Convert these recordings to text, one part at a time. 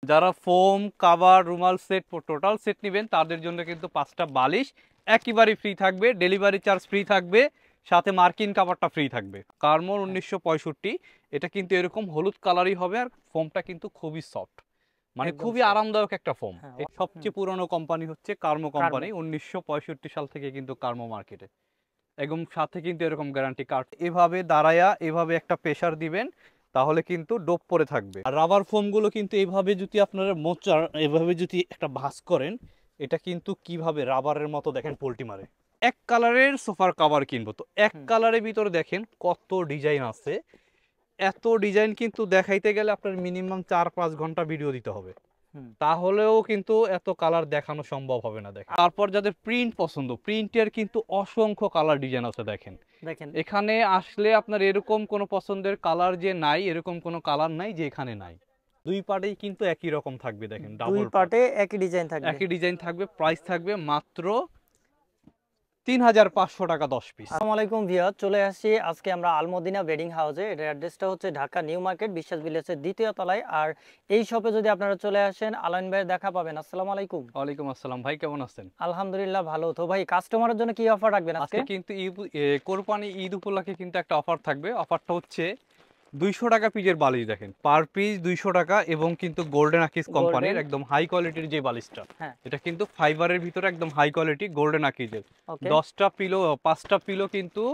যারা foam cover রুমাল set total set নেবেন তাদের জন্য কিন্তু 5টা বালিশ একেবারে ফ্রি থাকবে, ডেলিভারি চার্জ ফ্রি থাকবে, সাথে মার্কিন কাভারটা ফ্রি থাকবে। কার্মোর 1965, এটা কিন্তু এরকম হলুদ কালারই হবে, আর ফোমটা কিন্তু খুবই সফট, মানে একদম খুবই সফট। আরামদায়ক একটা ফোম। হ্যাঁ, এই সবচেয়ে পুরনো কোম্পানি হচ্ছে কার্মো কার্মো। কোম্পানি, 1965 সাল থেকে কিন্তু কার্মো মার্কেটে। এবং সাথে কিন্তু এরকম গ্যারান্টি কার্ড, এভাবে দাঁড়ায়া এভাবে একটা প্রেসার দিবেন তাহলে কিন্তু ডোপ পরে থাকবে। আর রাবার ফোমগুলো কিন্তু এইভাবে যদি আপনারা মোচার এভাবে যদি একটা ভাঁজ করেন, এটা কিন্তু কিভাবে রাবারের মতো দেখেন পোল্টি মারে। এক কালারের সোফার কভার কিনবো, তো এক কালারের ভিতরে দেখেন কত ডিজাইন আছে। এত ডিজাইন কিন্তু দেখাইতে গেলে আপনার মিনিমাম 4-5 ঘন্টা ভিডিও দিতে হবে, তাহলেও কিন্তু এত কালার দেখানো সম্ভব হবে না। দেখেন, তারপর যাদের প্রিন্ট পছন্দ, প্রিন্টের কিন্তু অসংখ্য কালার ডিজাইন আছে। দেখেন এখানে আসলে আপনার এরকম কোনো পছন্দের কালার যে নাই, এরকম কোনো কালার নাই যে এখানে নাই। দুই পার্টেই কিন্তু একই রকম থাকবে। দেখেন দুই ডাবল পার্টে একই ডিজাইন থাকবে। একই ডিজাইন থাকবে। প্রাইস থাকবে মাত্র 3500 টাকা 10 পিস। আসসালামু আলাইকুম ভিউয়ার, চলে আসছি আজকে আমরা আলমদিনা বেডিং হাউসে। এর অ্যাড্রেসটা হচ্ছে ঢাকা নিউ মার্কেট বিশ্বাস ভিলেজের 2য় তলায়। আর এই শপে যদি আপনারা চলে আসেন, আলাইন ভাইয়ের দেখা পাবেন। আসসালামু আলাইকুম। ওয়ালাইকুম আসসালাম ভাই, কেমন আছেন? আলহামদুলিল্লাহ ভালো। তো ভাই, কাস্টমারের জন্য কি অফার রাখবেন আজকে? কিন্তু কোরবানি ঈদ উপলক্ষে কিন্তু একটা অফার থাকবে। অফারটা হচ্ছে 200 টাকা পিসের বালিশ। দেখেন পার পিস 200 টাকা, এবং কিন্তু গোল্ডেন আকিস কোম্পানির একদম হাই কোয়ালিটির যে বালিশটা, এটা কিন্তু ফাইবারের ভিতরে একদম হাই কোয়ালিটি গোল্ডেন আকিসের। 10টা পিলো 5টা পিলো কিন্তু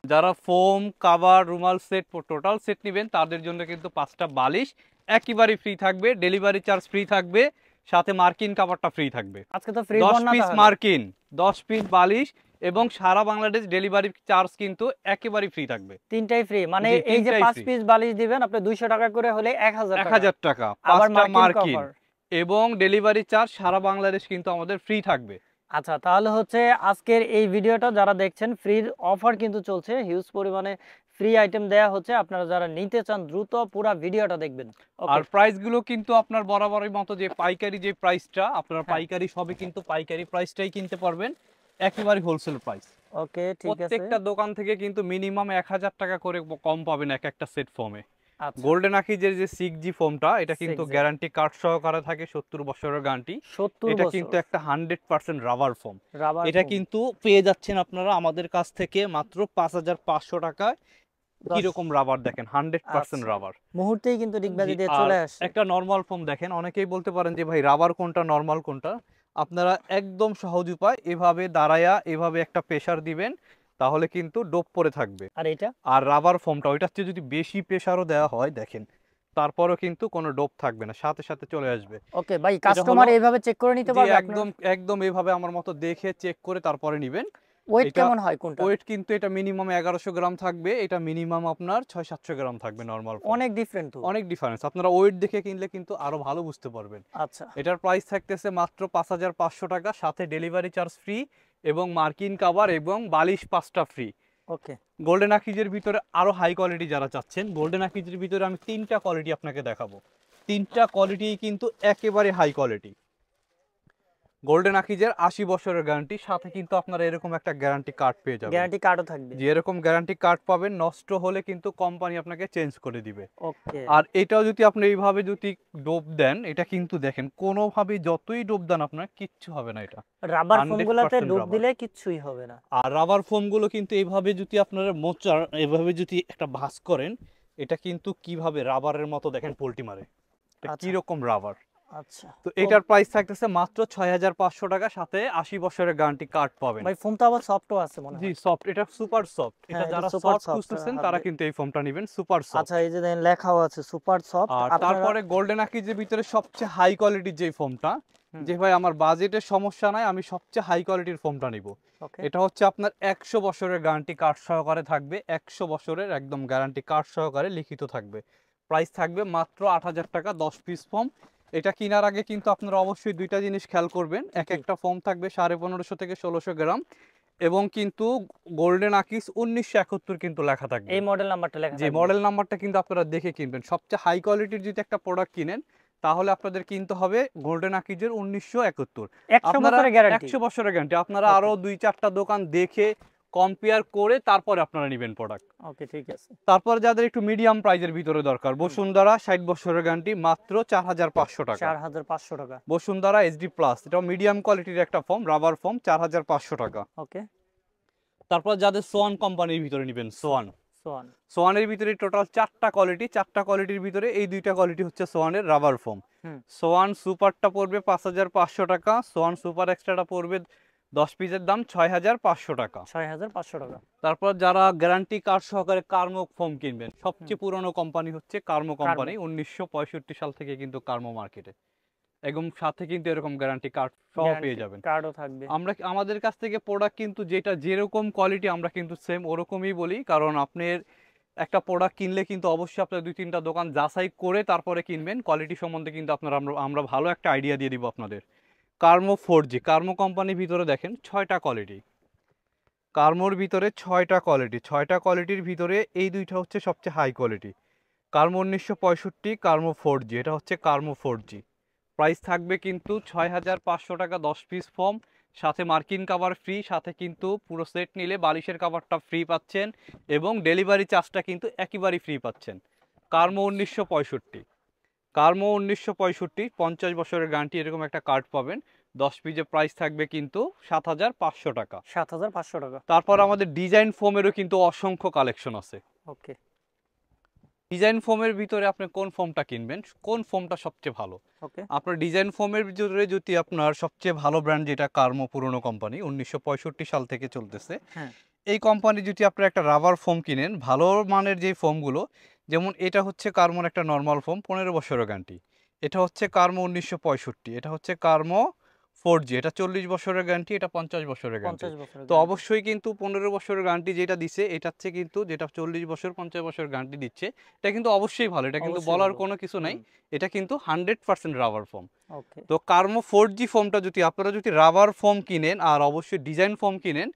যারা ফোম কাভার রুমাল সেট টোটাল সেট নেবেন তাদের জন্য কিন্তু 5টা বালিশ একেবারে ফ্রি থাকবে, ডেলিভারি চার্জ ফ্রি থাকবে, সাথে মার্কিন কাভারটা ফ্রি থাকবে। আজকে তো ফ্রি 10 পিস মার্কিন, 10 পিস বালিশ, এবং সারা বাংলাদেশ ডেলিভারি চার্জ কিন্তু একেবারে ফ্রি থাকবে। তিনটাই ফ্রি, মানে এই যে 5 পিস বালিশ দিবেন আপনি 200 টাকা করে হলে 1000 টাকা, আবার 5টা মার্কিন কভার এবং ডেলিভারি চার্জ সারা বাংলাদেশ কিন্তু আমাদের ফ্রি থাকবে। আচ্ছা, তাহলে হচ্ছে আজকের এই ভিডিওটা যারা দেখছেন, ফ্রির অফার কিন্তু চলছে, হিউজ পরিমাণে ফ্রি আইটেম দেয়া হচ্ছে। আপনারা যারা নিতে চান দ্রুত পুরো ভিডিওটা দেখবেন। আর প্রাইস গুলো কিন্তু আপনার বরাবরের মতো যে পাইকারি যে প্রাইসটা, আপনারা পাইকারি সবে কিন্তু পাইকারি প্রাইসটাই কিনতে পারবেন, একেবারে হোলসেল প্রাইস। ওকে, ঠিক আছে। প্রত্যেকটা দোকান থেকে কিন্তু মিনিমাম 1000 টাকা করে কম পাবেন এক একটা সেট ফোমে। গোল্ডেন আকিজের যে 6G ফোমটা, এটা কিন্তু গ্যারান্টি কার্ড সহকারে থাকে, 70 বছরের গ্যারান্টি। এটা কিন্তু একটা 100% রাবার ফোম। এটা কিন্তু পেয়ে যাচ্ছেন আপনারা আমাদের কাছ থেকে মাত্র 5500 টাকায়। কিরকম রাবার দেখেন, 100% রাবার, মুহূর্তেই কিন্তু ডিগবাজি দিয়ে চলে আসে। একটা নরমাল ফোম দেখেন। অনেকেই বলতে পারেন যে ভাই রাবার কোনটা নরমাল কোনটা, আপনারা একদম সহজ উপায়, এভাবে দাঁড়ায়া এভাবে একটা প্রেসার দিবেন তাহলে কিন্তু ডোপ পরে থাকবে। আর রাবার ফোমটা ওইটার চেয়ে যদি বেশি প্রেসারও দেওয়া হয়, দেখেন তারপরেও কিন্তু কোনো ডোপ থাকবে না, সাথে সাথে চলে আসবে। ওকে ভাই, কাস্টমার এইভাবে চেক করে নিতে পারবে? একদম একদম এইভাবে আমার মতো দেখে চেক করে তারপরে নেবেন। ওয়েট কেমন হয় কোনটা? ওয়েট কিন্তু এটা মিনিমাম 1100 গ্রাম থাকবে, এটা মিনিমাম আপনার 600-700 গ্রাম থাকবে নরমাল। অনেক ডিফারেন্ট তো, অনেক ডিফারেন্স। আপনারা ওয়েট দেখে কিনলে কিন্তু আরো ভালো বুঝতে পারবেন। আচ্ছা, এটার প্রাইস থাকতেছে মাত্র 5500 টাকা, সাথে ডেলিভারি চার্জ ফ্রি, এবং মার্কিন কভার এবং বালিশ 5টা ফ্রি। ওকে। গোল্ডেন আকিজের ভিতরে আরো হাই কোয়ালিটি যারা চাচ্ছেন, গোল্ডেন আকিজের ভিতরে আমি 3টা কোয়ালিটি আপনাকে দেখাবো। 3টা কোয়ালিটি কিন্তু একেবারে হাই কোয়ালিটি। গোল্ডেন আকিজের 80 বছরের গ্যারান্টি, সাথে কিন্তু আপনারা এরকম একটা গ্যারান্টি কার্ড পেয়ে যাবেন। গ্যারান্টি কার্ডও থাকবে। যে এরকম গ্যারান্টি কার্ড পাবেন, নষ্ট হলে কিন্তু কোম্পানি আপনাকে চেঞ্জ করে দিবে। ওকে। আর এটাও যদি আপনি এইভাবে যদি ডোপ দেন, এটা কিন্তু দেখেন কোনোভাবে যতই ডোপ দেন আপনার কিচ্ছু হবে না। এটা রাবার ফোমগুলোতে ডোপ দিলে কিচ্ছুই হবে না। আর রাবার ফোমগুলো কিন্তু এইভাবে যদি আপনারা মোচার এভাবে যদি একটা ভাঁজ করেন, এটা কিন্তু কিভাবে রাবারের মতো দেখেন পোল্টি মারে। এটা কি রকম রাবার। আচ্ছা, তো এটার প্রাইস থাকতেছে মাত্র 6500 টাকা, সাথে 80 বছরের গ্যারান্টি কার্ড পাবেন। ভাই ফোমটা আবার সফটও আছে মনে হয়। জি সফট, এটা সুপার সফট। এটা যারা সফট খুঁজতেছেন তারা কিন্তু এই ফোমটা নেবেন, সুপার সফট। আচ্ছা, এই যে দেখেন লেখাও আছে সুপার সফট। আর তারপরে গোল্ডেন আকিজের ভিতরে সবচেয়ে হাই কোয়ালিটির যে ফোমটা, যে ভাই আমার বাজেটের সমস্যা নাই, আমি সবচেয়ে হাই কোয়ালিটির ফোমটা নিব, এটা হচ্ছে আপনার 100 বছরের গ্যারান্টি কার্ড সহকারে থাকবে। 100 বছরের একদম গ্যারান্টি কার্ড সহকারে লিখিত থাকবে। প্রাইস থাকবে মাত্র 8000 টাকা 10 পিস ফোম। এটা কেনার আগে কিন্তু আপনারা অবশ্যই দুইটা জিনিস খেয়াল করবেন। একটা ফোম থাকবে 1550 থেকে 1600 গ্রাম, এবং কিন্তু গোল্ডেন আকিস 1971 কিন্তু লেখা থাকবে। এই মডেল নাম্বারটা লেখা থাকবে। যে মডেল নাম্বারটা কিন্তু আপনারা দেখে কিনবেন। সবচেয়ে হাই কোয়ালিটির যদি একটা প্রোডাক্ট কিনেন, তাহলে আপনাদের কিনতে হবে গোল্ডেন আকিজের 1971। 100 বছরের গ্যারান্টি। 100 বছরের গ্যারান্টি। আপনারা আরো 2-4টা দোকান দেখে কম্পেয়ার করে তারপরে আপনারা নেবেন প্রোডাক্ট। ওকে, ঠিক আছে। তারপর যাদের একটু মিডিয়াম প্রাইজের ভিতরে দরকার, বসুন্ধরা 60 বছরের গ্যারান্টি মাত্র 4500 টাকা। 4500 টাকা। বসুন্ধরা এইচডি প্লাস, এটা মিডিয়াম কোয়ালিটির একটা ফোম, রাবার ফোম, 4500 টাকা। ওকে। তারপর যাদের সোয়ান কোম্পানির ভিতরে নেবেন, সোয়ানের ভিতরে টোটাল 4টা কোয়ালিটি, 4টা কোয়ালিটির ভিতরে এই 2টা কোয়ালিটি হচ্ছে সোয়ানের রাবার ফোম। সোয়ান সুপারটা পড়বে 5500 টাকা, সোয়ান সুপার এক্সট্রাটা পড়বে 10 পিসের দাম 6500 টাকা। 6500 টাকা। তারপর যারা গ্যারান্টি কার্ড সহকারে কার্মো ফোম কিনবেন, সবচেয়ে পুরনো কোম্পানি হচ্ছে কার্মো কোম্পানি, 1965 সাল থেকে কিন্তু কার্মো মার্কেটে, এবং সাথে কিন্তু এরকম গ্যারান্টি কার্ড সহ পেয়ে যাবেন, কার্ডও থাকবে। আমরা আমাদের কাছ থেকে প্রোডাক্ট কিন্তু যেটা যেরকম কোয়ালিটি আমরা কিন্তু সেম ওরকমই বলি, কারণ আপনার একটা প্রোডাক্ট কিনলে কিন্তু অবশ্যই আপনার 2-3টা দোকান যাচাই করে তারপরে কিনবেন। কোয়ালিটি সম্বন্ধে কিন্তু আপনারা আমরা ভালো একটা আইডিয়া দিয়ে দিব আপনাদের। কার্মো 4G, কার্মো কোম্পানির ভিতরে দেখেন 6টা কোয়ালিটি, কার্মোর ভিতরে 6টা কোয়ালিটি, 6টা কোয়ালিটির ভিতরে এই 2টা হচ্ছে সবচেয়ে হাই কোয়ালিটি। কার্মো 1965, কার্মো 4G, এটা হচ্ছে কার্মো 4G। প্রাইস থাকবে কিন্তু 6500 টাকা 10 পিস ফোম, সাথে মার্কিন কভার ফ্রি, সাথে কিন্তু পুরো সেট নিলে বালিশের কভারটা ফ্রি পাচ্ছেন এবং ডেলিভারি চার্জটা কিন্তু একেবারেই ফ্রি পাচ্ছেন। কার্মো 1965, কার্মো 1965, 50 বছরের গ্যারান্টি, এরকম একটা কার্ড পাবেন। 10 পিসের প্রাইস থাকবে কিন্তু 7500 টাকা। 7500 টাকা। তারপর আমাদের ডিজাইন ফোমেরও কিন্তু অসংখ্য কালেকশন আছে। ওকে। ডিজাইন ফোমের ভিতরে আপনি কোন ফোমটা কিনবেন, কোন ফোমটা সবচেয়ে ভালো? ওকে। আপনার ডিজাইন ফোমের ভিতরে যদি আপনার সবচেয়ে ভালো ব্র্যান্ড যেটা কার্মো, পুরনো কোম্পানি, 1965 সাল থেকে চলতেছে, এই কোম্পানি যদি আপনার একটা রাবার ফোম কিনেন, ভালো মানের যে ফোমগুলো, যেমন এটা হচ্ছে কার্মোর একটা নর্মাল ফোম, 15 বছরের গ্যারান্টি। এটা হচ্ছে কার্মো 1965, এটা হচ্ছে কার্মো 4G, এটা 40 বছরের গ্যারান্টি, এটা 50 বছরের গ্যারান্টি। তো অবশ্যই কিন্তু 15 বছরের গ্যারান্টি যেটা দিচ্ছে, এটা হচ্ছে কিন্তু যেটা 40 বছর 50 বছর গ্যারান্টি দিচ্ছে, এটা কিন্তু অবশ্যই ভালো, এটা কিন্তু বলার কোনো কিছু নাই, এটা কিন্তু 100% রাবার ফোম। তো কার্মো 4G ফোমটা যদি আপনারা রাবার ফোম কিনেন আর অবশ্যই ডিজাইন ফোম কিনেন,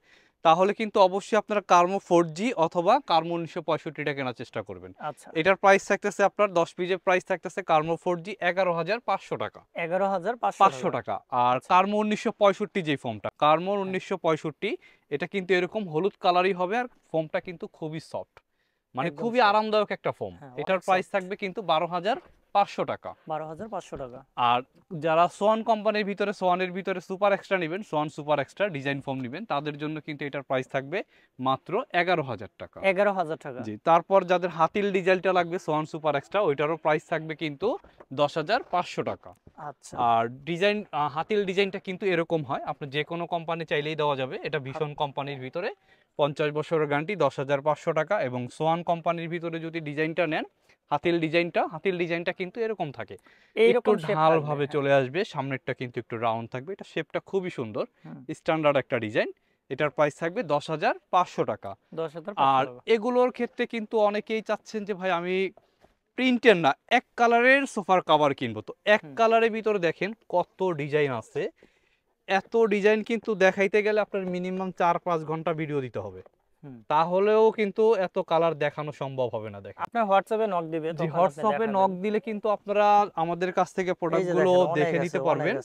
তাহলে কিন্তু অবশ্যই আপনারা কার্মো 4G অথবা কার্মো 1965টা কেনার চেষ্টা করবেন। এটার প্রাইস থাকতেছে আপনার 10 পিসের প্রাইস থাকতেছে কার্মো 4G 11500 টাকা। 11500 টাকা। আর কার্মো 1965 যে ফোমটা, কার্মো 1965, এটা কিন্তু এরকম হলুদ কালারই হবে, আর ফোমটা কিন্তু খুবই সফট, মানে খুবই আরামদায়ক একটা ফোম। এটার প্রাইস থাকবে কিন্তু 12500 টাকা। 12500 টাকা। আর যারা সোয়ান কোম্পানির ভিতরে, সোয়ানের ভিতরে সুপার এক্সট্রা নেবেন, Schwann super extra design foam নেবেন, তাদের জন্য কিন্তু এটার প্রাইস থাকবে মাত্র 11000 টাকা। 11000 টাকা। জি। তারপর যাদের হাতিল ডিজাইনটা লাগবে সোয়ান সুপার এক্সট্রা, ওইটারও প্রাইস থাকবে কিন্তু 10500 টাকা। আচ্ছা। আর ডিজাইন হাতিল ডিজাইনটা কিন্তু এরকম হয়, আপনি যে কোনো কোম্পানি চাইলেই দেওয়া যাবে। এটা ভীষণ কোম্পানির ভিতরে 50 বছরের গ্যারান্টি, 10500 টাকা। এবং সোয়ান কোম্পানির ভিতরে যদি ডিজাইনটা নেন, হাতিল ডিজাইনটা কিন্তু এরকম থাকে, একটু ঢাল ভাবে চলে আসবে, সামনেরটা কিন্তু একটু রাউন্ড থাকবে, এটা শেপটা খুবই সুন্দর, স্ট্যান্ডার্ড একটা ডিজাইন। এটার প্রাইস থাকবে 10500 টাকা। আর এগুলোর ক্ষেত্রে কিন্তু অনেকেই চাচ্ছেন যে ভাই আমি প্রিন্টের না, এক কালারের সোফার কভার কিনবো, তো এক কালারের ভিতরে দেখেন কত ডিজাইন আছে, এত ডিজাইন কিন্তু দেখাইতে গেলে আপনার মিনিমাম 4-5 ঘন্টা ভিডিও দিতে হবে, তাহলেও কিন্তু এত কালার দেখানো সম্ভব হবে না। দেখেন আপনার হোয়াটসঅ্যাপে নক দিবে, জি, হোয়াটসঅ্যাপে নক দিলে কিন্তু আপনারা আমাদের কাছ থেকে প্রোডাক্টগুলো দেখে নিতে পারবেন।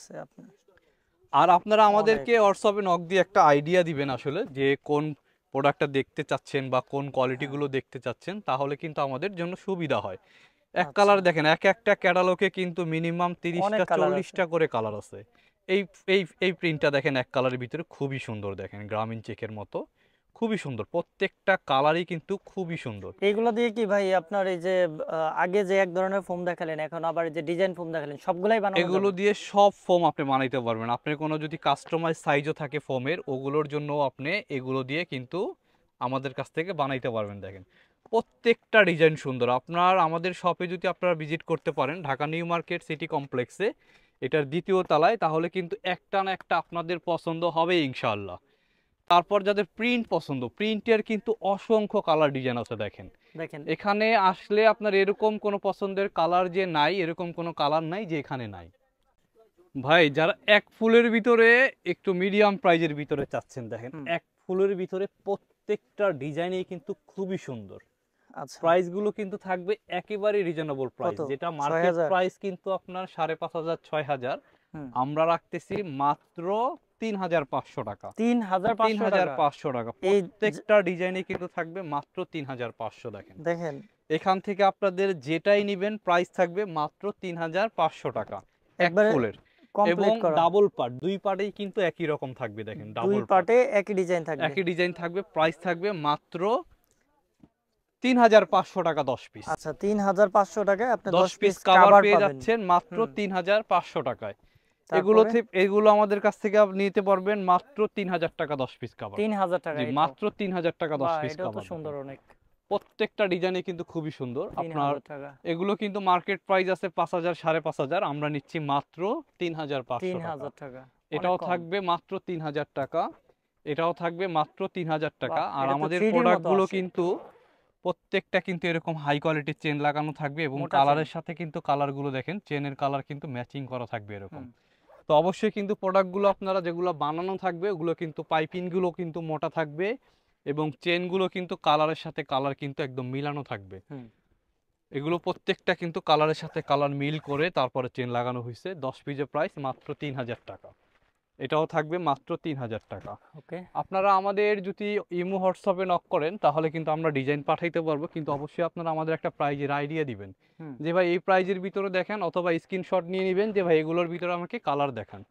আর আপনারা আমাদেরকে হোয়াটসঅ্যাপে নক দিয়ে একটা আইডিয়া দিবেন আসলে যে কোন প্রোডাক্টটা দেখতে চাচ্ছেন বা কোন কোয়ালিটিগুলো দেখতে চাচ্ছেন, তাহলে কিন্তু আমাদের জন্য সুবিধা হয়। এক কালার দেখেন, একটা ক্যাটালগে কিন্তু মিনিমাম 30টা 40টা করে কালার আছে। এই এই এই প্রিন্টটা দেখেন এক কালারের ভিতরে খুবই সুন্দর, দেখেন গ্রামীণ চেকের মতো, খুবই সুন্দর, প্রত্যেকটা কালারই কিন্তু খুবই সুন্দর। এইগুলো দিয়ে কি ভাই আপনার এই যে আগে যে এক ধরনের ফোম দেখালেন, এখন আবার যে ডিজাইন ফোম দেখালেন, সবগুলাই বানানো যাবে? এগুলো দিয়ে সব ফোম আপনি বানাইতে পারবেন। আপনার কোনো যদি কাস্টমাইজ সাইজও থাকে ফোমের, ওগুলোর জন্য আপনি এগুলো দিয়ে কিন্তু আমাদের কাছ থেকে বানাইতে পারবেন। দেখেন প্রত্যেকটা ডিজাইন সুন্দর। আপনার আমাদের শপে যদি আপনারা ভিজিট করতে পারেন, ঢাকা নিউ মার্কেট সিটি কমপ্লেক্সে, এটার 2য় তলায়, তাহলে কিন্তু একটা না একটা আপনাদের পছন্দ হবে ইনশাআল্লাহ। তারপর যাদের প্রিন্ট পছন্দ, প্রিন্টের কিন্তু অসংখ্য কালার ডিজাইন আছে। দেখেন এখানে আসলে আপনার এরকম কোনো পছন্দের কালার যে নাই, এরকম কোনো কালার নাই যে এখানে নাই। ভাই যারা এক ফুলের ভিতরে একটু মিডিয়াম প্রাইজের ভিতরে চাচ্ছেন, দেখেন এক ফুলের ভিতরে প্রত্যেকটা ডিজাইনই কিন্তু খুবই সুন্দর। প্রাইস গুলো কিন্তু থাকবে একেবারে রিজনেবল প্রাইস, যেটা মার্কেট প্রাইস কিন্তু আপনার 5500 6000, আমরা রাখতেছি মাত্র 3,500 টাকা। 3,500 টাকা। 3,500 টাকা এই প্রত্যেকটা ডিজাইনে কিন্তু থাকবে মাত্র 3,500। দেখেন দেখেন এখান থেকে আপনাদের যেটাই নেবেন প্রাইস থাকবে মাত্র 3,500 টাকা এক একবারে ফুলের। এবং কমপ্লিট করা, ডাবল পার্ট, দুই পার্টেই কিন্তু একই রকম থাকবে। দেখেন দুই ডাবল পার্ট পার্টে একই ডিজাইন থাকবে। একই ডিজাইন থাকবে, প্রাইস থাকবে মাত্র 3,500 টাকা 10 পিস। আচ্ছা 3,500 টাকায় আপনি 10 10 পিস পিস কভার কভার পেয়ে পাবেন। যাচ্ছেন মাত্র হুম। 3,500 টাকায়। তারপরে এগুলো আমাদের কাছ থেকে আপনি নিতে পারবেন মাত্র 3,000 টাকা 10 পিস কভার। 3,000 টাকা, জি এই তো মাত্র 3,000 টাকা 10 বাহ, পিস এটাও তো কভার। সুন্দর অনেক। প্রত্যেকটা ডিজাইনে কিন্তু খুবই সুন্দর। আপনার 3,000 টাকা, এগুলো কিন্তু মার্কেট প্রাইস আছে 5,000 5,500, আমরা নিচ্ছি মাত্র 3,500 টাকা। 3,000 টাকা, এটাও অনেক কম। থাকবে মাত্র 3,000 টাকা, এটাও থাকবে মাত্র 3,000 টাকা। বাহ, আর এটা তো আমাদের 3D র মতো প্রোডাক্টগুলো আসে। কিন্তু প্রত্যেকটা কিন্তু এরকম হাই কোয়ালিটির চেন লাগানো থাকবে এবং মোটা কালারের চেন। সাথে কিন্তু কালারগুলো দেখেন চেনের কালার কিন্তু ম্যাচিং করা থাকবে এরকম। হুম। তো অবশ্যই কিন্তু প্রোডাক্টগুলো আপনারা যেগুলো বানানো থাকবে ওগুলো কিন্তু পাইপিংগুলো কিন্তু মোটা থাকবে এবং চেনগুলো কিন্তু কালারের সাথে কালার কিন্তু একদম মিলানো থাকবে। হুম। এগুলো প্রত্যেকটা কিন্তু কালারের সাথে কালার মিল করে তারপরে চেন লাগানো হয়েছে। 10 পিসের প্রাইস মাত্র 3,000 টাকা, এটাও থাকবে মাত্র 3,000 টাকা। ওকে, আপনারা আমাদের যদি ইমো হোয়াটসঅ্যাপে নক করেন তাহলে কিন্তু আমরা ডিজাইন পাঠাইতে পারবো, কিন্তু অবশ্যই আপনারা আমাদের একটা প্রাইজের আইডিয়া দিবেন হুম। যে ভাই এই প্রাইজের ভিতরে দেখেন, অথবা স্ক্রিনশট নিয়ে নেবেন যে ভাই এগুলোর ভিতরে আমাকে কালার দেখান।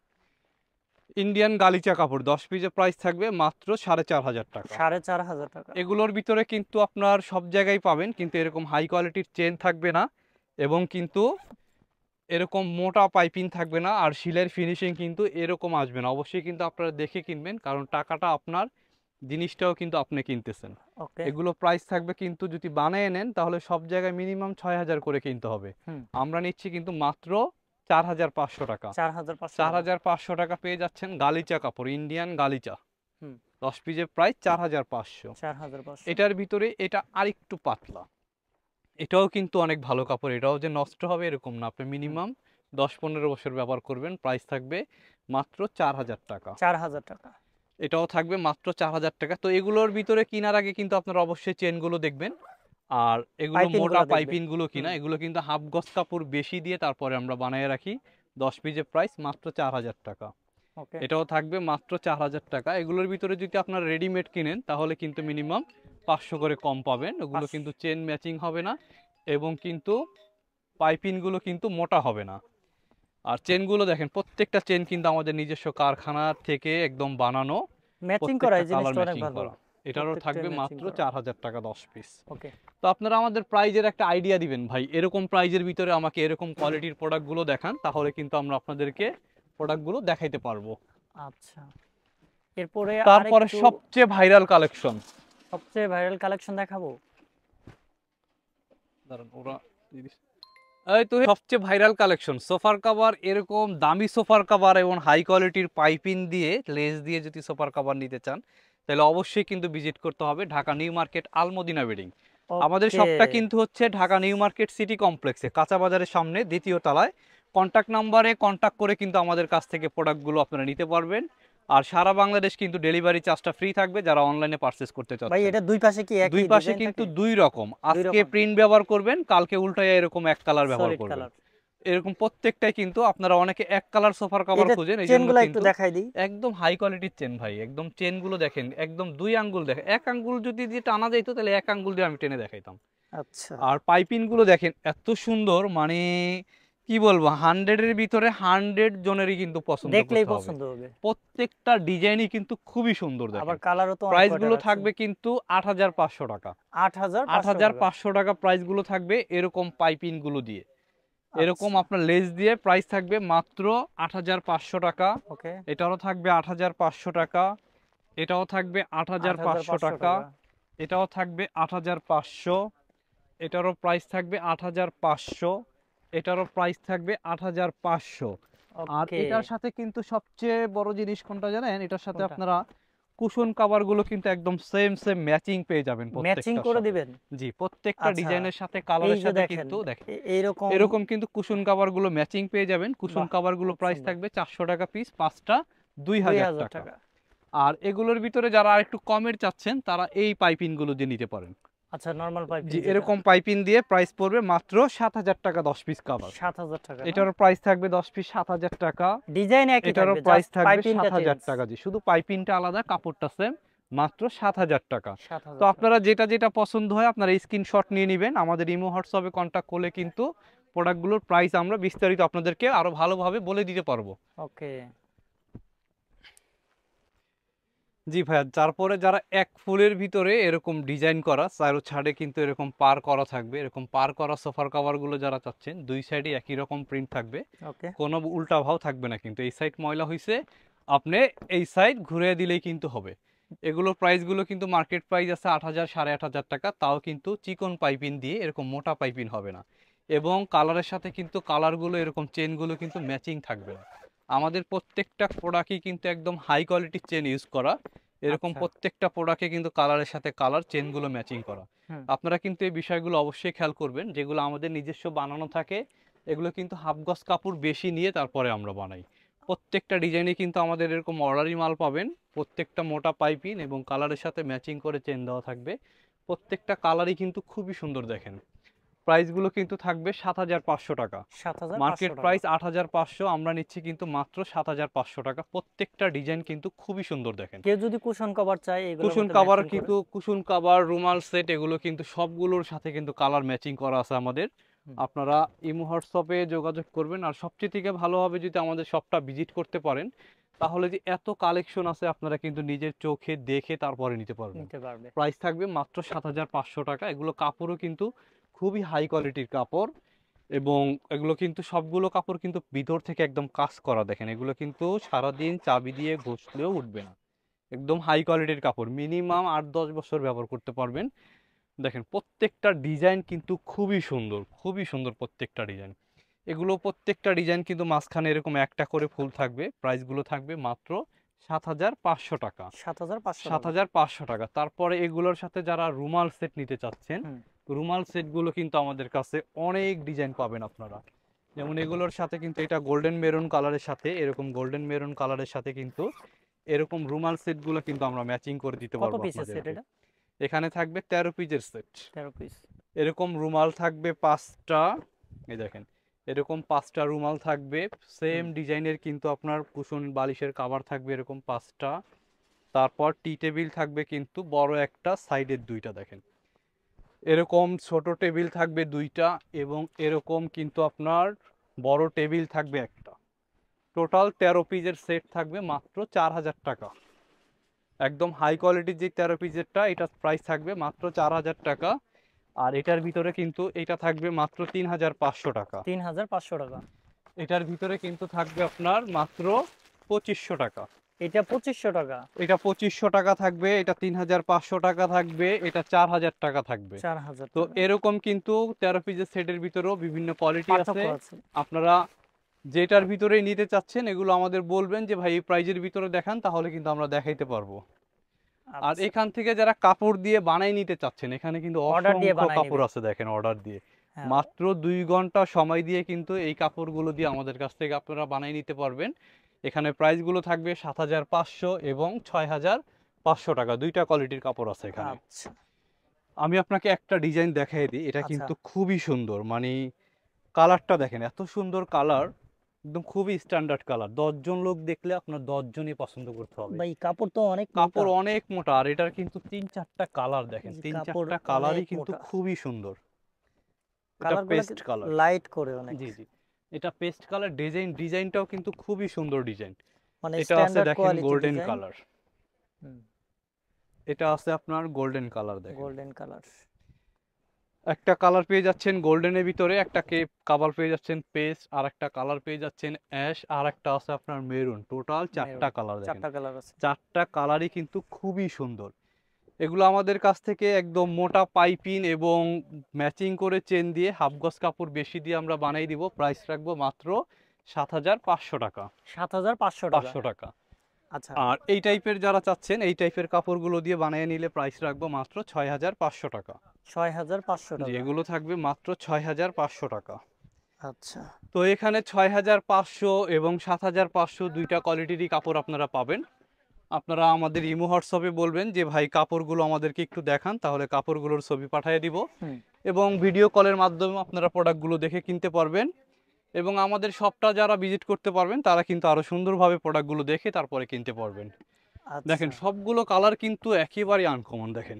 ইন্ডিয়ান গালিচা কাপড় 10 পিসের প্রাইস থাকবে মাত্র 4,500 টাকা। 4,500 টাকা। এগুলোর ভিতরে কিন্তু আপনার সব জায়গায় পাবেন, কিন্তু এরকম হাই কোয়ালিটির চেন থাকবে না এবং কিন্তু এরকম মোটা পাইপিং থাকবে না, আর শিলের ফিনিশিং কিন্তু এরকম আসবে না। অবশ্যই কিন্তু আপনারা দেখে কিনবেন, কারণ টাকাটা আপনার, জিনিসটাও কিন্তু আপনি কিনতেছেন। ওকে। এগুলো প্রাইস থাকবে কিন্তু যদি বানিয়ে নেন তাহলে সব জায়গায় মিনিমাম 6,000 করে কিনতে হবে। হুম। আমরা নিচ্ছি কিন্তু মাত্র 4,500 টাকা। 4,500 টাকা। 4,500 টাকা পেয়ে যাচ্ছেন গালিচা কাপড়, ইন্ডিয়ান গালিচা। হুম। 10 পিসের প্রাইস 4,500। 4,500। এটার ভিতরে এটা আরেকটু পাতলা, এটাও কিন্তু অনেক ভালো কাপড়। এটাও যে নষ্ট হবে এরকম না, আপনি মিনিমাম 10-15 বছর ব্যবহার করবেন। প্রাইস থাকবে মাত্র 4,000 টাকা। 4,000 টাকা। এটাও থাকবে মাত্র 4,000 টাকা। তো এগুলোর ভিতরে কেনার আগে কিন্তু আপনারা অবশ্যই চেনগুলো দেখবেন, আর এগুলো পাইপিং মোটা গুলো দেখবেন। পাইপিং গুলো কিনা, হুম। এগুলো কিন্তু হাফ গজ কাপড় বেশি দিয়ে তারপরে আমরা বানিয়ে রাখি। 10 পিসের প্রাইস মাত্র 4,000 টাকা। ওকে। এটাও থাকবে মাত্র 4,000 টাকা। এগুলোর ভিতরে যদি আপনারা রেডিমেড কিনেন তাহলে কিন্তু মিনিমাম 500 করে কম পাবেন। ওগুলো কিন্তু চেন ম্যাচিং হবে না এবং কিন্তু পাইপিংগুলো কিন্তু মোটা হবে না। আর চেনগুলো দেখেন, প্রত্যেকটা চেন কিন্তু আমাদের নিজস্ব কারখানা থেকে একদম বানানো, ম্যাচিং করা, প্রত্যেকটা এই কালার জিনিসটা অনেক ম্যাচিং ভালো। করা। এটারও প্রত্যেকটা থাকবে ম্যাচিং মাত্র করা। 4,000 টাকা 10 পিস। ওকে। তো আপনারা আমাদের প্রাইজের একটা আইডিয়া দিবেন, ভাই এরকম প্রাইজের ভিতরে আমাকে এরকম কোয়ালিটির প্রোডাক্টগুলো দেখান, তাহলে কিন্তু আমরা আপনাদেরকে প্রোডাক্টগুলো দেখাইতে পারবো। আচ্ছা, এরপরে তারপরে আরেকটু সবচেয়ে ভাইরাল কালেকশন, সবচেয়ে ভাইরাল কালেকশন দেখাবো। দাঁড়ান ওরা এই তো সবচেয়ে ভাইরাল কালেকশন সোফার কভার। এরকম দামি সোফার কভার এবং হাই কোয়ালিটির পাইপিং দিয়ে লেস দিয়ে যদি সোফার কভার নিতে চান তাহলে অবশ্যই কিন্তু ভিজিট করতে হবে Dhaka new market Al Madina bedding. আমাদের ওকে। শপটা কিন্তু হচ্ছে ঢাকা নিউ মার্কেট সিটি কমপ্লেক্সে, কাঁচা বাজারের সামনে, দ্বিতীয় তলায়। কন্ট্যাক্ট নাম্বারে কন্ট্যাক্ট করে কিন্তু আমাদের কাছ থেকে প্রোডাক্টগুলো আপনারা নিতে পারবেন। আর সারা বাংলাদেশ কিন্তু ডেলিভারি চার্জটা ফ্রি থাকবে যারা অনলাইনে পারচেজ করতে ভাই চাচ্ছেন। এটা দুই পাশে কি দুই একই পাশে ডিজাইন কিন্তু থাকে? দুই রকম, দুই আজকে রকম প্রিন্ট ব্যবহার করবেন, কালকে উল্টায় এরকম এক কালার ব্যবহার সলিড করবেন। কালার। এরকম প্রত্যেকটাই কিন্তু আপনারা অনেকে এক কালার সোফার কভার এটা খুঁজেন, এই জন্য চেনগুলো একটু কিন্তু দেখাই দিই। একদম হাই কোয়ালিটির চেন ভাই। একদম চেনগুলো দেখেন, একদম 2 আঙ্গুল দেখেন, 1 আঙ্গুল যদি দিয়ে টানা যাইতো তাহলে 1 আঙ্গুল দিয়ে আমি টেনে দেখাইতাম। আচ্ছা, আর পাইপিং গুলো দেখেন এত সুন্দর, মানে কি বলবো, 100-এর ভিতরে 100 জনেরই কিন্তু পছন্দ দেখলেই করতে হবে। পছন্দ হবে। প্রত্যেকটা ডিজাইনই কিন্তু খুবই সুন্দর। আবার দেখেন কালারও তো অনেক প্রাইস কয়টা গুলো রাখছেন। থাকবে কিন্তু 8,500 টাকা। 8,500 টাকা। 8,500 টাকা প্রাইস গুলো থাকবে এরকম পাইপিং গুলো দিয়ে। এরকম আচ্ছা, আপনার লেস দিয়ে প্রাইস থাকবে মাত্র 8,500 টাকা। ওকে। এটারও থাকবে 8,500 টাকা, এটাও থাকবে 8,500 8,500 টাকা, টাকা। এটাও থাকবে 8,500, এটারও প্রাইস থাকবে 8,500, এটারও প্রাইস থাকবে 8,500। আর ওকে। এটার সাথে কিন্তু সবচেয়ে বড় জিনিস কোনটা জানেন, এটার সাথে কোনটা? আপনারা কুশন কভার গুলো কিন্তু একদম সেম ম্যাচিং পেয়ে যাবেন ম্যাচিং প্রত্যেকটার করে সাথে। দিবেন? জি, প্রত্যেকটা আচ্ছা, ডিজাইনের সাথে এই কালারের যে সাথে দেখেন কিন্তু দেখেন এইরকম এরকম কিন্তু কুশন কভার গুলো ম্যাচিং পেয়ে যাবেন। কুশন বাহ, কভার গুলো খুব প্রাইস সুন্দর। থাকবে 400 টাকা পিস, 5টা 2,000 2,000 টাকা। টাকা। আর এগুলোর ভিতরে যারা আরেকটু কমের চাচ্ছেন তারা এই পাইপিং গুলো দিয়ে নিতে পারেন। আচ্ছা, নরমাল পাইপ জি, এরকম পাইপিং দিয়ে প্রাইস পড়বে মাত্র 7,000 টাকা 10 পিস কভার। 7,000 টাকা না? এটারও প্রাইস থাকবে 10 পিস 7,000 টাকা। ডিজাইন একই এটারও থাকবে, প্রাইস জাস্ট থাকবে পাইপিংটা 7,000 চেঞ্জ। টাকা। জি, শুধু পাইপিংটা আলাদা, কাপড়টা সেম, মাত্র 7,000 টাকা। 7,000 তো টাকা। আপনারা যেটা যেটা পছন্দ হয় আপনারা স্ক্রিনশট নিয়ে নেবেন, আমাদের ইমো হোয়াটসঅ্যাপে কন্ট্যাক্ট করলে কিন্তু প্রোডাক্টগুলোর প্রাইস আমরা বিস্তারিত আপনাদেরকে আরো ভালোভাবে বলে দিতে পারবো। ওকে। জি ভাইয়া, তারপরে যারা এক ফুলের ভিতরে এরকম ডিজাইন করা চারো ছাড়ে কিন্তু এরকম পার করা থাকবে, এরকম পার করা সোফার কভারগুলো যারা চাচ্ছেন, দুই সাইডে একই রকম প্রিন্ট থাকবে, ওকে। কোনো উল্টা ভাও থাকবে না, কিন্তু এই সাইড ময়লা হয়েছে আপনি এই সাইড ঘুরে দিলেই কিন্তু হবে। এগুলোর প্রাইসগুলো কিন্তু মার্কেট প্রাইস আছে 8,000 8,500 টাকা, তাও কিন্তু চিকন পাইপিং দিয়ে, এরকম মোটা পাইপিং হবে না। এবং কালারের সাথে কিন্তু কালারগুলো এরকম চেনগুলো কিন্তু ম্যাচিং থাকবে না। আমাদের প্রত্যেকটা প্রোডাক্টই কিন্তু একদম হাই কোয়ালিটির চেন ইউজ করা, এরকম আচ্ছা। প্রত্যেকটা প্রোডাক্টে কিন্তু কালারের সাথে কালার চেনগুলো ম্যাচিং করা। হুম। আপনারা কিন্তু এই বিষয়গুলো অবশ্যই খেয়াল করবেন, যেগুলো আমাদের নিজস্ব বানানো থাকে এগুলো কিন্তু হাফ গজ কাপড় বেশি নিয়ে তারপরে আমরা বানাই। প্রত্যেকটা ডিজাইনে কিন্তু আমাদের এরকম অর্ডারি মাল পাবেন, প্রত্যেকটা মোটা পাইপিং এবং কালারের সাথে ম্যাচিং করে চেন দেওয়া থাকবে। প্রত্যেকটা কালারই কিন্তু খুবই সুন্দর। দেখেন প্রাইসগুলো কিন্তু থাকবে 7,500 টাকা। 7,500 মার্কেট টাকা। প্রাইস 8,500, আমরা নিচ্ছি কিন্তু মাত্র 7,500 টাকা। প্রত্যেকটা ডিজাইন কিন্তু খুবই সুন্দর। দেখেন কেউ যদি কুশন কভার চায় এগুলোর কুশন মধ্যে কাভার ম্যাচিং করে। কিন্তু, কুশন কাভার, রুমাল সেট, এগুলো কিন্তু সবগুলোর সাথে কিন্তু কালার ম্যাচিং করা আছে আমাদের। হুম। আপনারা ইমো হোয়াটসঅ্যাপে যোগাযোগ করবেন। আর সবচেয়ে থেকে ভালো হবে যদি আমাদের শপটা ভিজিট করতে পারেন, তাহলে যে এত কালেকশন আছে আপনারা কিন্তু নিজের চোখে দেখে তারপরে নিতে পারবেন। নিতে পারবে। প্রাইস থাকবে মাত্র 7,500 টাকা। এগুলো কাপড়ও কিন্তু খুবই হাই কোয়ালিটির কাপড়, এবং এগুলো কিন্তু সবগুলো কাপড় কিন্তু ভিতর থেকে একদম কাজ করা। দেখেন এগুলো কিন্তু সারাদিন চাবি দিয়ে ঘষলেও উঠবে না, একদম হাই কোয়ালিটির কাপড়, মিনিমাম 8-10 বছর ব্যবহার করতে পারবেন। দেখেন প্রত্যেকটা ডিজাইন কিন্তু খুবই সুন্দর, খুবই সুন্দর প্রত্যেকটা ডিজাইন। এগুলো প্রত্যেকটা ডিজাইন কিন্তু মাঝখানে এরকম একটা করে ফুল থাকবে। প্রাইসগুলো থাকবে মাত্র 7,500 টাকা। 7,500 টাকা। 7,500 টাকা। তারপরে এগুলোর সাথে যারা রুমাল সেট নিতে চাচ্ছেন, হুম। রুমাল সেটগুলো কিন্তু আমাদের কাছে অনেক ডিজাইন পাবেন আপনারা। যেমন এগুলোর সাথে কিন্তু এটা গোল্ডেন মেরুন কালারের সাথে, এরকম গোল্ডেন মেরুন কালারের সাথে কিন্তু এরকম রুমাল সেটগুলো কিন্তু আমরা ম্যাচিং করে দিতে কত পারবো পিসের সেট আপনাদেরকে। এটা? এখানে থাকবে 13 পিসের সেট। 13 পিস। এরকম রুমাল থাকবে 5টা। এই দেখেন এরকম 5টা রুমাল থাকবে, সেম হুম। ডিজাইনের কিন্তু আপনার কুশন বালিশের কভার থাকবে এরকম 5টা। তারপর টি টেবিল থাকবে কিন্তু বড় একটা, সাইডের 2টা। দেখেন এরকম ছোট টেবিল থাকবে 2টা, এবং এরকম কিন্তু আপনার বড় টেবিল থাকবে একটা। টোটাল 13 পিসের সেট থাকবে মাত্র 4,000 টাকা। একদম হাই কোয়ালিটির যে 13 পিসেরটা, এটার প্রাইস থাকবে মাত্র 4,000 টাকা। আর এটার ভিতরে কিন্তু এটা থাকবে মাত্র 3,500 টাকা। 3,500 টাকা। এটার ভিতরে কিন্তু থাকবে আপনার মাত্র 2,500 টাকা। এটা 2,500 টাকা। এটা 2,500 টাকা থাকবে, এটা 3,500 টাকা থাকবে, এটা 4,000 টাকা থাকবে। 4,000 তো টাকা। এরকম কিন্তু 13 পিসের সেটের ভিতরেও বিভিন্ন কোয়ালিটি আছে। পার্থক্য আছে। আপনারা যেটার ভিতরেই নিতে চাচ্ছেন এগুলো আমাদের বলবেন যে ভাই এই প্রাইজের ভিতরে দেখান, তাহলে কিন্তু আমরা দেখাইতে পারবো। আর আচ্ছা। এখান থেকে যারা কাপড় দিয়ে বানাই নিতে চাচ্ছেন, এখানে কিন্তু অর্ডার দিয়ে অসংখ্য বানাই কাপড় নিবে। আছে। দেখেন অর্ডার দিয়ে হ্যাঁ। মাত্র 2 ঘন্টা সময় দিয়ে কিন্তু এই কাপড়গুলো দিয়ে আমাদের কাছ থেকে আপনারা বানাই নিতে পারবেন। এখানে প্রাইসগুলো থাকবে 7,500 এবং 6,500 টাকা, দুইটা কোয়ালিটির কাপড় আছে এখানে। আচ্ছা। আমি আপনাকে একটা ডিজাইন দেখাই দিই, এটা আচ্ছা। কিন্তু খুবই সুন্দর। মানে কালারটা দেখেন এত সুন্দর কালার, একদম খুবই স্ট্যান্ডার্ড কালার। 10 জন লোক দেখলে আপনার 10 জনই পছন্দ করতে হবে। ভাই কাপড় তো অনেক মোটা। কাপড় অনেক মোটা, আর এটার কিন্তু 3-4টা কালার। দেখেন এই যে কাপড় 3-4টা কালারই অনেক কিন্তু মোটা। খুবই সুন্দর। এটা কালারগুলো পেস্ট কালার। লাইট করে অনেক। জি জি, এটা পেস্ট কালার। ডিজাইনটাও কিন্তু খুবই সুন্দর ডিজাইন। মানে এটা আছে স্ট্যান্ডার্ড দেখেন কোয়ালিটি গোল্ডেন ডিজাইন। কালার। এটা আছে আপনার গোল্ডেন কালার। দেখেন গোল্ডেন কালার। একটা কালার পেয়ে যাচ্ছেন গোল্ডেনের ভিতরে, একটা কাভার পেয়ে যাচ্ছেন পেস্ট, আর একটা কালার পেয়ে যাচ্ছেন অ্যাশ, আর একটা আছে আপনার মেরুন। টোটাল 4টা কালার। দেখেন 4টা কালার আছে। 4টা কালারই কিন্তু খুবই সুন্দর। এগুলো আমাদের কাছ থেকে একদম মোটা পাইপিং এবং ম্যাচিং করে চেন দিয়ে হাফ গজ কাপড় বেশি দিয়ে আমরা বানাই দিব। প্রাইস রাখবো মাত্র 7,500 টাকা। 7,500 টাকা। 500 টাকা। আচ্ছা। আর এই টাইপের যারা চাচ্ছেন, এই টাইপের কাপড়গুলো দিয়ে বানিয়ে নিলে প্রাইস রাখবো মাত্র 6,500 টাকা। 6,500 জি, টাকা। এগুলো থাকবে মাত্র 6,500 টাকা। আচ্ছা। তো এখানে 6,500 এবং 7,500 দুইটা কোয়ালিটিরই কাপড় আপনারা পাবেন। আপনারা আমাদের ইমো হোয়াটসঅ্যাপে বলবেন যে ভাই কাপড়গুলো আমাদেরকে একটু দেখান, তাহলে কাপড়গুলোর ছবি পাঠিয়ে দিব হুম। এবং ভিডিও কলের মাধ্যমে আপনারা প্রোডাক্টগুলো দেখে কিনতে পারবেন। এবং আমাদের শপটা যারা ভিজিট করতে পারবেন তারা কিন্তু আরো সুন্দরভাবে প্রোডাক্টগুলো দেখে তারপরে কিনতে পারবেন। দেখেন আচ্ছা, সবগুলো কালার কিন্তু একেবারে আনকমন। দেখেন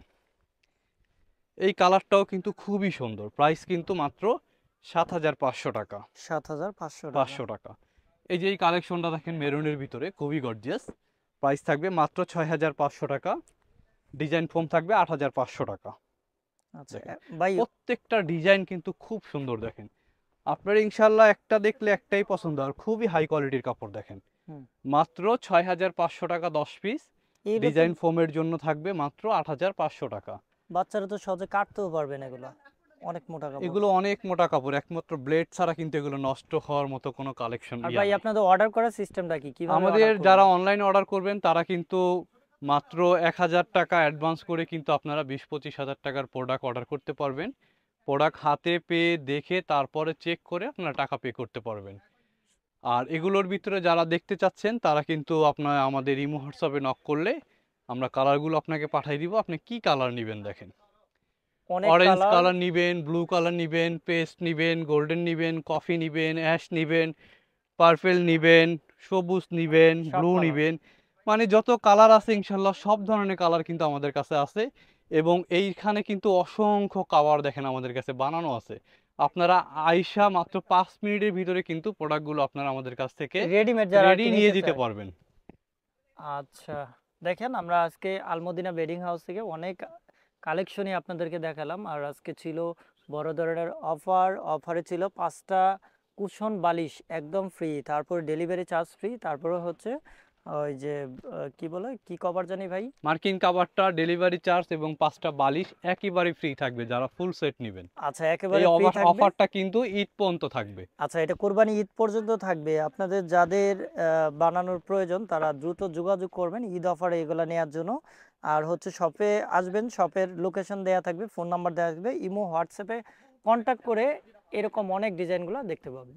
এই কালারটাও কিন্তু খুবই সুন্দর। প্রাইস কিন্তু মাত্র 7,500 টাকা। 7,500 টাকা। 500 টাকা। এই যে এই কালেকশনটা দেখেন মেরুনের ভিতরে খুবই গর্জিয়াস। প্রাইস থাকবে মাত্র 6,500 টাকা। ডিজাইন ফোম থাকবে 8,500 টাকা। আচ্ছা দেখেন ভাই, প্রত্যেকটা ডিজাইন কিন্তু খুব সুন্দর। দেখেন আপনার ইনশাল্লাহ একটা দেখলে একটাই পছন্দ, আর খুবই হাই কোয়ালিটির কাপড়। দেখেন হুম, মাত্র 6,500 টাকা 10 পিস। এইটা তো ডিজাইন ফোমের জন্য থাকবে মাত্র 8,500 টাকা। বাচ্চারা তো সহজে কাটতেও পারবে না, এগুলো অনেক মোটা কাপড়। এগুলো অনেক মোটা কাপড়, একমাত্র ব্লেড ছাড়া কিন্তু এগুলো নষ্ট হওয়ার মতো কোনো কালেকশন আর ভাই, নেই। আপনাদের অর্ডার করার সিস্টেমটা কি, কিভাবে আমাদের অর্ডার যারা করবেন? অনলাইনে অর্ডার করবেন তারা কিন্তু মাত্র 1,000 টাকা অ্যাডভান্স করে কিন্তু আপনারা 20-25 হাজার টাকার প্রোডাক্ট অর্ডার করতে পারবেন। প্রোডাক্ট হাতে পেয়ে দেখে তারপরে চেক করে আপনারা টাকা পে করতে পারবেন। আর এগুলোর ভিতরে যারা দেখতে চাচ্ছেন তারা কিন্তু আপনার আমাদের ইমো হোয়াটসঅ্যাপে নক করলে আমরা কালারগুলো আপনাকে পাঠিয়ে দিব। আপনি কি কালার নেবেন দেখেন, অনেক অরেঞ্জ কালার। কালার নিবেন, ব্লু কালার নিবেন, পেস্ট নিবেন, গোল্ডেন নিবেন, কফি নিবেন, অ্যাশ নিবেন, পার্পেল নিবেন, সবুজ নিবেন, সব ব্লু কালার। নিবেন, মানে যত কালার আছে ইনশাল্লাহ সব ধরনের কালার কিন্তু আমাদের কাছে আছে। এবং এইখানে কিন্তু অসংখ্য কাভার দেখেন আমাদের কাছে বানানো আছে। আপনারা আইসা মাত্র 5 মিনিটের ভিতরে কিন্তু প্রোডাক্টগুলো আপনারা আমাদের কাছ থেকে রেডিমেড যারা আর রেডি কি নিয়ে নিতে যেতে চায়। পারবেন। আচ্ছা, দেখেন আমরা আজকে আলমদিনা বেডিং হাউস থেকে অনেক কালেকশনই আপনাদেরকে দেখালাম। আর আজকে ছিল বড় ধরনের অফারে ছিল 5টা কুশন বালিশ একদম ফ্রি, তারপর ডেলিভারি চার্জ ফ্রি, তারপরে হচ্ছে ওই যে কি বলে, কি কভার জানি ভাই? মার্কিন কাভারটা, ডেলিভারি চার্জ এবং 5টা বালিশ একেবারে ফ্রি থাকবে যারা ফুল সেট নেবেন। আচ্ছা, এই একেবারে ফ্রি থাকবে। অফারটা কিন্তু ঈদ পর্যন্ত থাকবে। আচ্ছা, এটা কোরবানি ঈদ পর্যন্ত থাকবে। আপনাদের যাদের বানানোর প্রয়োজন তারা দ্রুত যোগাযোগ করবেন ঈদ অফারে এগুলা নেওয়ার জন্য। আর হচ্ছে শপে আসবেন, শপের লোকেশন দেয়া থাকবে, ফোন নাম্বার দেওয়া থাকবে, ইমো হোয়াটসঅ্যাপে কন্ট্যাক্ট করে এরকম অনেক ডিজাইনগুলো দেখতে পাবেন।